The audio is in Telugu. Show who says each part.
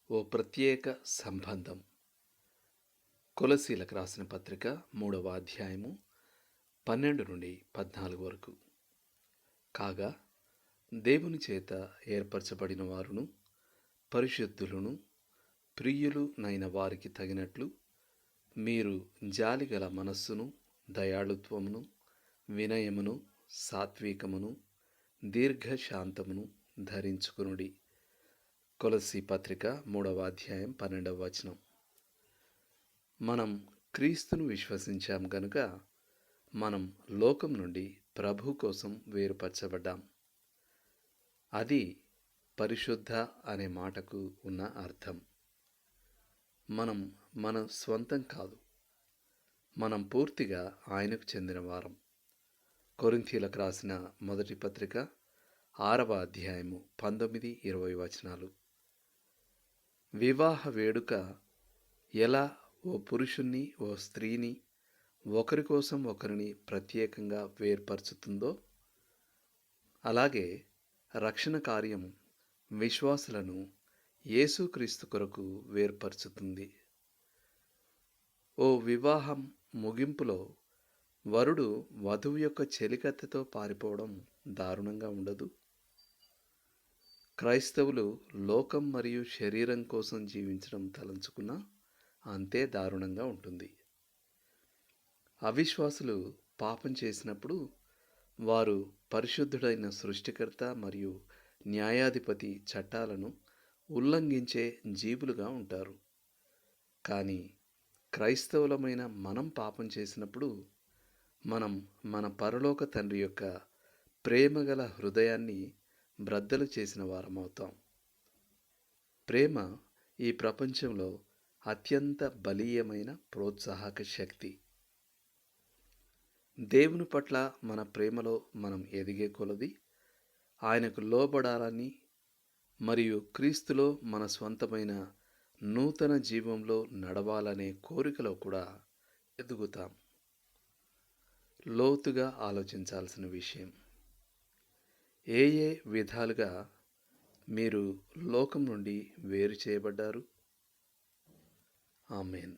Speaker 1: ఓ ప్రత్యేక సంబంధం. కొలసీలకు రాసిన పత్రిక 3వ అధ్యాయము 12 నుండి 14 వరకు. కాగా దేవుని చేత ఏర్పరచబడిన వారును పరిశుద్ధులను ప్రియులు నైన వారికి తగినట్లు మీరు జాలిగల మనస్సును, దయాళుత్వమును, వినయమును, సాత్వికమును, దీర్ఘశాంతమును ధరించుకునుడి. కొలసీ పత్రిక 3వ అధ్యాయం 12వ వచనం. మనం క్రీస్తును విశ్వసించాం గనుక మనం లోకం నుండి ప్రభు కోసం వేరుపరచబడ్డాం. అది పరిశుద్ధ అనే మాటకు ఉన్న అర్థం. మనం మన స్వంతం కాదు, మనం పూర్తిగా ఆయనకు చెందిన వారం. కొరింథీయులకు రాసిన మొదటి పత్రిక 6వ అధ్యాయము 19-20 వచనాలు. వివాహ వేడుక ఎలా ఓ పురుషుణ్ణి ఓ స్త్రీని ఒకరి కోసం ఒకరిని ప్రత్యేకంగా వేర్పరచుతుందో, అలాగే రక్షణ కార్యం విశ్వాసులను యేసుక్రీస్తు కొరకు వేర్పరచుతుంది. ఓ వివాహం ముగింపులో వరుడు వధువు యొక్క చెలికత్తెతో పారిపోవడం దారుణంగా ఉండదు? క్రైస్తవులు లోకం మరియు శరీరం కోసం జీవించడం తలంచుకున్నా అంతే దారుణంగా ఉంటుంది. అవిశ్వాసులు పాపం చేసినప్పుడు వారు పరిశుద్ధుడైన సృష్టికర్త మరియు న్యాయాధిపతి చట్టాలను ఉల్లంఘించే జీవులుగా ఉంటారు. కానీ క్రైస్తవులమైన మనం పాపం చేసినప్పుడు మనం మన పరలోక తండ్రి యొక్క ప్రేమగల హృదయాన్ని బ్రద్దలు చేసిన వారమవుతాం. ప్రేమ ఈ ప్రపంచంలో అత్యంత బలీయమైన ప్రోత్సాహక శక్తి. దేవుని పట్ల మన ప్రేమలో మనం ఎదిగే కొలది ఆయనకు లోబడాలని మరియు క్రీస్తులో మన స్వంతమైన నూతన జీవంలో నడవాలనే కోరికలో కూడా ఎదుగుతాం. లోతుగా ఆలోచించాల్సిన విషయం. ఏ విధాలుగా మీరు లోకం నుండి వేరు చేయబడ్డారు? ఆమేన్.